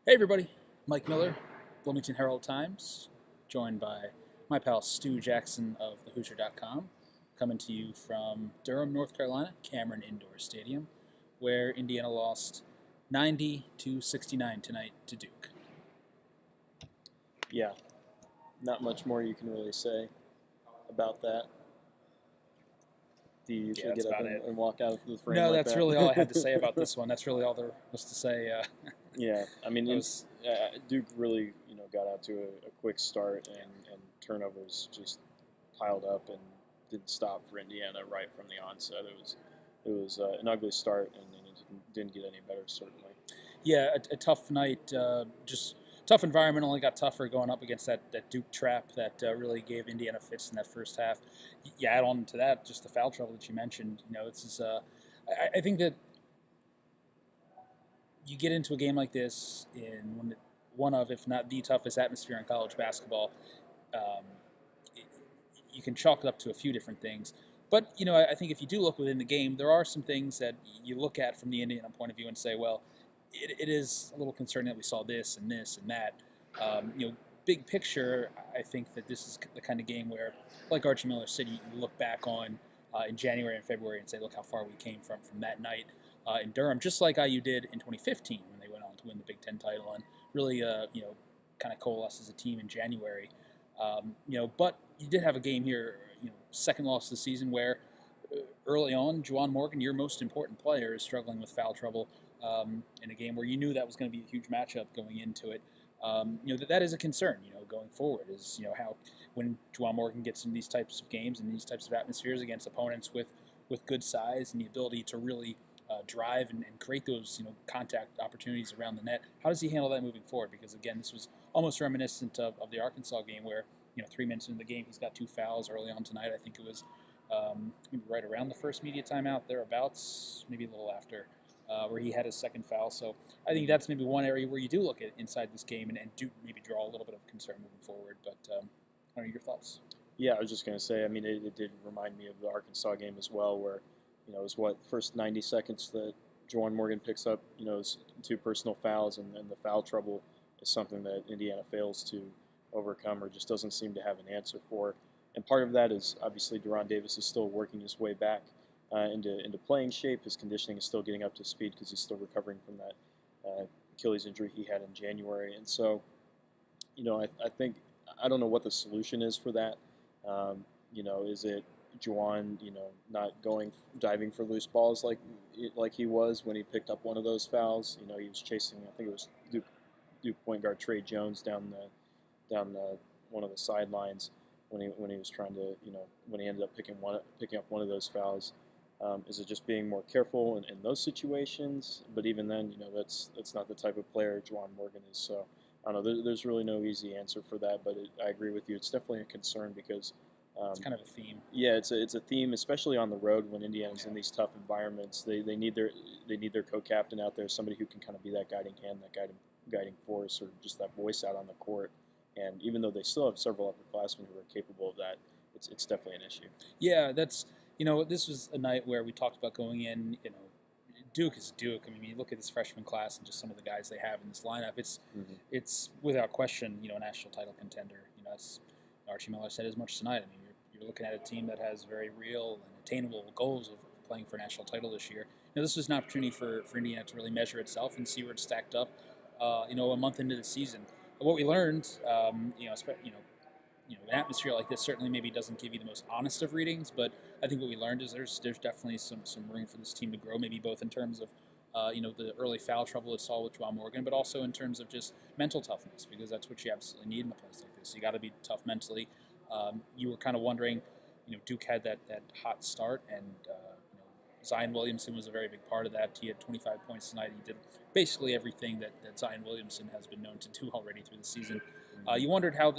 Hey everybody, Mike Miller, Bloomington Herald-Times, joined by my pal Stu Jackson of thehoosier.com, coming to you from Durham, North Carolina, Cameron Indoor Stadium, where Indiana lost 90-69 tonight to Duke. Yeah, not much more you can really say about that. Do you usually that's get up about it. and walk out of the frame No, like that's that? really all I had to say about this one. That's really all there was to say. Yeah, I mean, was, Duke really, got out to a quick start, and turnovers just piled up and didn't stop for Indiana right from the onset. It was an ugly start, and it didn't get any better, certainly. Yeah, a tough night. Just tough environment. Only got tougher going up against that Duke trap that really gave Indiana fits in that first half. You add on to that just the foul trouble that you mentioned. It's just, I think that you get into a game like this in one of, if not the toughest atmosphere in college basketball. Um, it, you can chalk it up to a few different things. But, I think if you do look within the game, there are some things that you look at from the Indiana point of view and say, well, it is a little concerning that we saw this and that. Big picture, I think that this is the kind of game where, like Archie Miller said, you look back on in January and February and say, look how far we came from that night in Durham, just like IU did in 2015 when they went on to win the Big Ten title and really, kind of coalesced as a team in January. But you did have a game here, second loss of the season where early on, Juwan Morgan, your most important player, is struggling with foul trouble in a game where you knew that was going to be a huge matchup going into it. That is a concern, going forward, is, how when Juwan Morgan gets in these types of games and these types of atmospheres against opponents with good size and the ability to really drive and create those, contact opportunities around the net, how does he handle that moving forward? Because, again, this was almost reminiscent of the Arkansas game where, 3 minutes into the game, he's got 2 fouls early on tonight. I think it was maybe right around the first media timeout, thereabouts, maybe a little after, where he had his second foul. So I think that's maybe one area where you do look at inside this game and do maybe draw a little bit of concern moving forward. But what are your thoughts? Yeah, I was just going to say, I mean, it did remind me of the Arkansas game as well, where, it was first 90 seconds that Juwan Morgan picks up, his 2 personal fouls, and then the foul trouble is something that Indiana fails to overcome or just doesn't seem to have an answer for. And part of that is obviously Deron Davis is still working his way back into playing shape. His conditioning is still getting up to speed because he's still recovering from that Achilles injury he had in January. And so, I think I don't know what the solution is for that. Is it Juwan, not diving for loose balls like he was when he picked up one of those fouls? He was chasing, I think it was Duke point guard Trey Jones down one of the sidelines when he was trying to, when he ended up picking up one of those fouls. Is it just being more careful in those situations? But even then, that's not the type of player Juwan Morgan is. So I don't know. There's really no easy answer for that. But I agree with you. It's definitely a concern because It's kind of a theme. yeah, it's a theme, especially on the road when Indiana's in these tough environments. They need their co-captain out there, somebody who can kind of be that guiding hand, that guiding force, or just that voice out on the court. And even though they still have several upperclassmen who are capable of that, it's definitely an issue. Yeah, that's, this was a night where we talked about going in, Duke is Duke. I mean, you look at this freshman class and just some of the guys they have in this lineup, it's without question, a national title contender. That's Archie Miller said as much tonight. I mean, you're looking at a team that has very real and attainable goals of playing for a national title this year. This was an opportunity for Indiana to really measure itself and see where it stacked up, a month into the season. What we learned, an atmosphere like this certainly maybe doesn't give you the most honest of readings, but I think what we learned is there's definitely some room for this team to grow, maybe both in terms of the early foul trouble it saw with Juwan Morgan, but also in terms of just mental toughness, because that's what you absolutely need in a place like this. You got to be tough mentally. You were kind of wondering, Duke had that hot start, and Zion Williamson was a very big part of that. He had 25 points tonight. He did basically everything that Zion Williamson has been known to do already through the season. You wondered how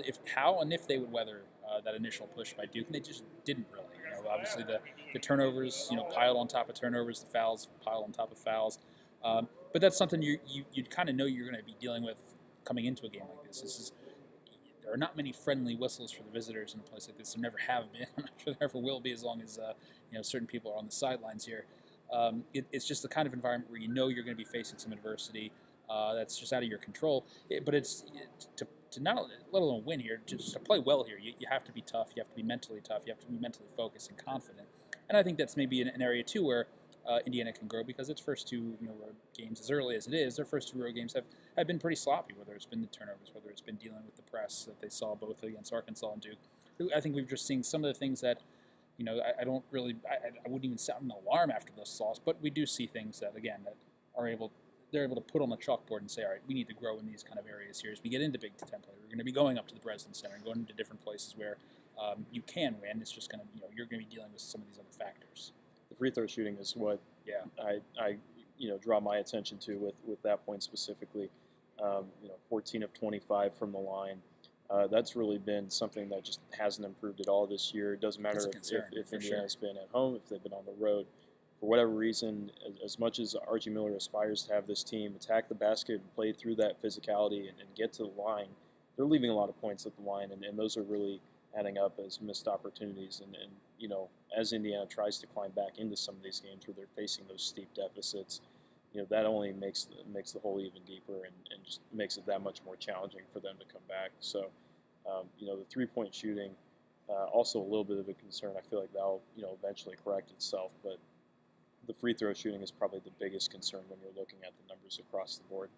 and if they would weather that initial push by Duke, and they just didn't really. Obviously the turnovers, piled on top of turnovers, the fouls piled on top of fouls. But that's something you kind of know you're going to be dealing with coming into a game like this. There are not many friendly whistles for the visitors in a place like this. There never have been. I'm not sure there ever will be as long as certain people are on the sidelines here. It's just the kind of environment where you're going to be facing some adversity. that's just out of your control. But to not let alone win here, just to play well here, you have to be tough. You have to be mentally tough. You have to be mentally focused and confident. And I think that's maybe an area too where Indiana can grow, because its first two road games, as early as it is, their first two road games have been pretty sloppy. Whether it's been the turnovers, whether it's been dealing with the press that they saw both against Arkansas and Duke. I think we've just seen some of the things that I don't really, I wouldn't even sound an alarm after this loss, but we do see things that, again, that they're able to put on the chalkboard and say, all right, we need to grow in these kind of areas here as we get into Big Ten play. We're going to be going up to the President's Center and going into different places where you can win. It's just going to, you're going to be dealing with some of these other factors. The free throw shooting is what I draw my attention to with that point specifically. 14 of 25 from the line. That's really been something that just hasn't improved at all this year. It doesn't matter if Indiana's been at home, if they've been on the road. For whatever reason, as much as Archie Miller aspires to have this team attack the basket and play through that physicality and get to the line, they're leaving a lot of points at the line, and those are really adding up as missed opportunities. And as Indiana tries to climb back into some of these games where they're facing those steep deficits, that only makes the hole even deeper and just makes it that much more challenging for them to come back. So, the three-point shooting, also a little bit of a concern. I feel like that'll, eventually correct itself, but the free throw shooting is probably the biggest concern when you're looking at the numbers across the board.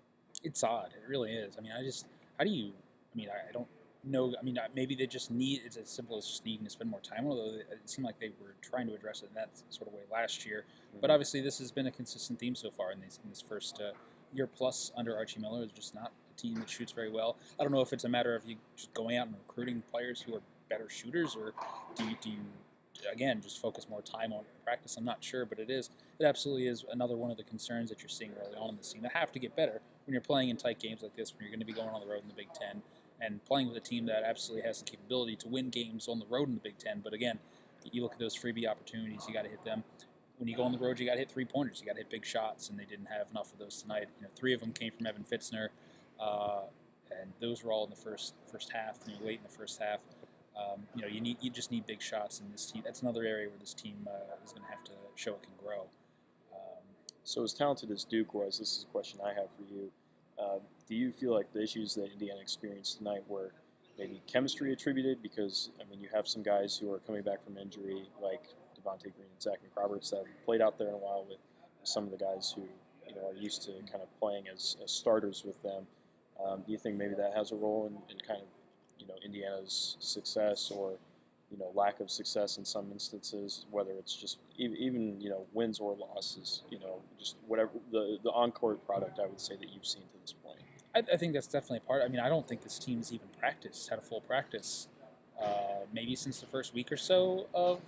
It's odd. It really is. I mean, how do you, I don't know. I mean, maybe they just need, it's as simple as just needing to spend more time, although it seemed like they were trying to address it in that sort of way last year. Mm-hmm. But obviously this has been a consistent theme so far in this first year plus under Archie Miller. It's just not a team that shoots very well. I don't know if it's a matter of you just going out and recruiting players who are better shooters, or do you again, just focus more time on practice. I'm not sure, but it absolutely is another one of the concerns that you're seeing early on in this team. They have to get better when you're playing in tight games like this, when you're going to be going on the road in the Big Ten and playing with a team that absolutely has the capability to win games on the road in the Big Ten. But again, you look at those freebie opportunities, you got to hit them. When you go on the road, you got to hit three-pointers. You got to hit big shots, and they didn't have enough of those tonight. 3 of them came from Evan Fitzner, and those were all in the first half, late in the first half. You just need big shots in this team. That's another area where this team is going to have to show it can grow. So as talented as Duke was, this is a question I have for you. Do you feel like the issues that Indiana experienced tonight were maybe chemistry attributed? Because, you have some guys who are coming back from injury, like Devontae Green and Zach McRoberts, that have played out there in a while with some of the guys who are used to kind of playing as starters with them. Do you think maybe that has a role in kind of Indiana's success or lack of success in some instances, whether it's just even wins or losses, just whatever the on-court product I would say that you've seen to this point? I think that's definitely a part. I don't think this team's even had a full practice, maybe since the first week or so of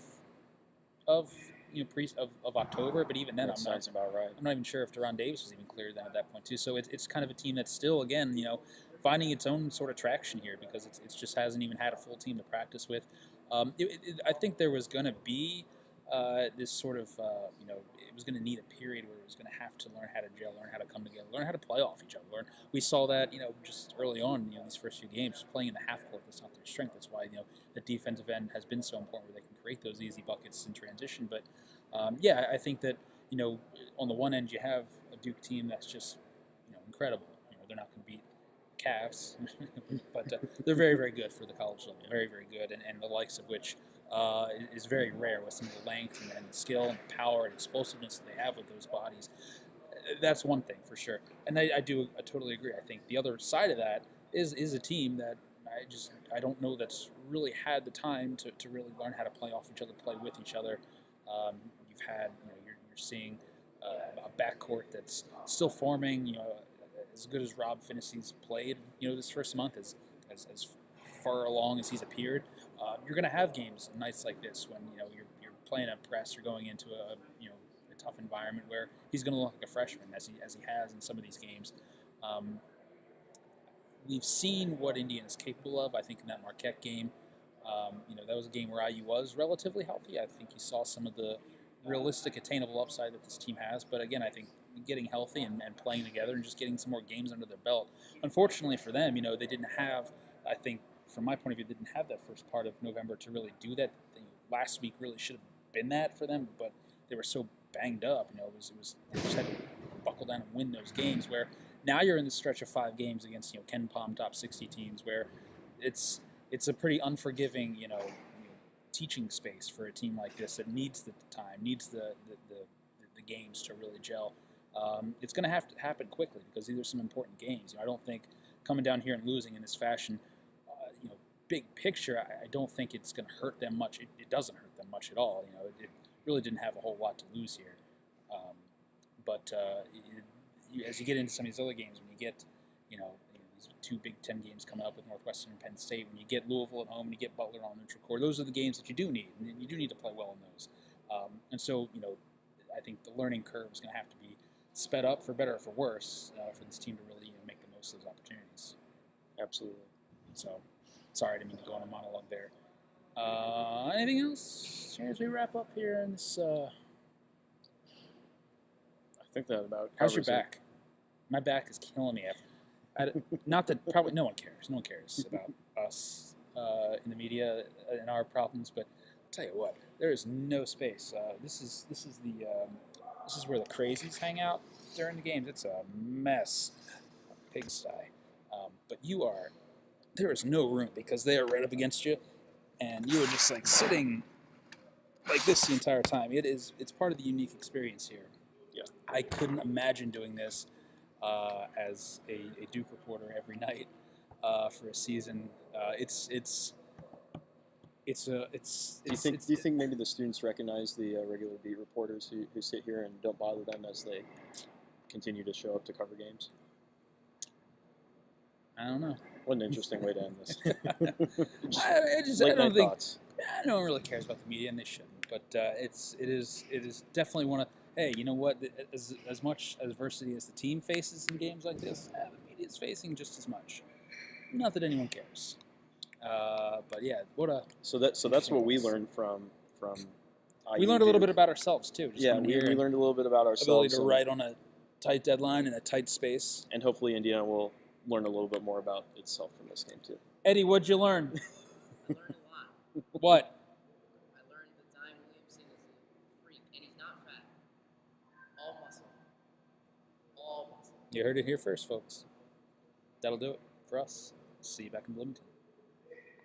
October. But even then, that sounds about right. I'm not even sure if Deron Davis was even cleared then at that point too. So it's kind of a team that's still, again, finding its own sort of traction here, because it just hasn't even had a full team to practice with. I think there was going to be this sort of, it was going to need a period where it was going to have to learn how to gel, learn how to come together, learn how to play off each other. We saw that, just early on, these first few games, just playing in the half court, that's not their strength. That's why, the defensive end has been so important, where they can create those easy buckets in transition. But, I think that, on the one end, you have a Duke team that's just, incredible. They're not going to beat Cavs, but they're very, very good for the college level. Very, very good, and the likes of which is very rare, with some of the length and the skill and the power and explosiveness that they have with those bodies. That's one thing for sure, and I totally agree. I think the other side of that is a team that I don't know that's really had the time to really learn how to play off each other, play with each other. You've had you're seeing a backcourt that's still forming. As good as Rob Finnessy's played, this first month, as far along as he's appeared, you're going to have games, nights like this, when you're playing a press, you're going into a tough environment where he's going to look like a freshman, as he has in some of these games. We've seen what Indiana's capable of. I think in that Marquette game, that was a game where IU was relatively healthy. I think you saw some of the realistic, attainable upside that this team has. But again, I think getting healthy and playing together and just getting some more games under their belt. Unfortunately for them, they didn't have, I think, from my point of view, didn't have that first part of November to really do that. Last week really should have been that for them, but they were so banged up. It was they just had to buckle down and win those games, where Now you're in the stretch of 5 games against Ken Palm top 60 teams where it's a pretty unforgiving teaching space for a team like this that needs the time, needs the games to really gel. It's going to have to happen quickly because these are some important games. I don't think coming down here and losing in this fashion, big picture, I don't think it's going to hurt them much. It doesn't hurt them much at all. It really didn't have a whole lot to lose here. But as you get into some of these other games, when you get these 2 Big Ten games coming up with Northwestern and Penn State, when you get Louisville at home and you get Butler on neutral court, those are the games that you do need, and you do need to play well in those. And so, I think the learning curve is going to have to be sped up, for better or for worse, for this team to really make the most of those opportunities. Absolutely. So, sorry, I didn't mean to go on a monologue there. Anything else as we wrap up here in this? I think that about. How's your back? My back is killing me. Not that probably no one cares. No one cares about us in the media and our problems. But I'll tell you what, there is no space. This is where the crazies hang out during the games. It's a mess, pigsty. But there is no room because they are right up against you, and you are just like sitting like this the entire time. It's part of the unique experience here. Yeah. I couldn't imagine doing this as a Duke reporter every night for a season. Do you think maybe the students recognize the regular beat reporters who sit here and don't bother them as they continue to show up to cover games? I don't know. What an interesting way to end this. I don't think no one really cares about the media, and they shouldn't. But it is definitely one of. Hey, you know what? As much adversity as the team faces in games like this, the media is facing just as much. Not that anyone cares. But yeah, So that's what we learned from. We learned a little bit about ourselves too. We learned a little bit about ourselves. Ability to write on a tight deadline in a tight space, and hopefully Indiana will learn a little bit more about itself from this game too. Eddie, what'd you learn? I learned a lot. What? I learned that Zion Williamson is a freak, and he's not fat. All muscle. All muscle. You heard it here first, folks. That'll do it for us. See you back in Bloomington.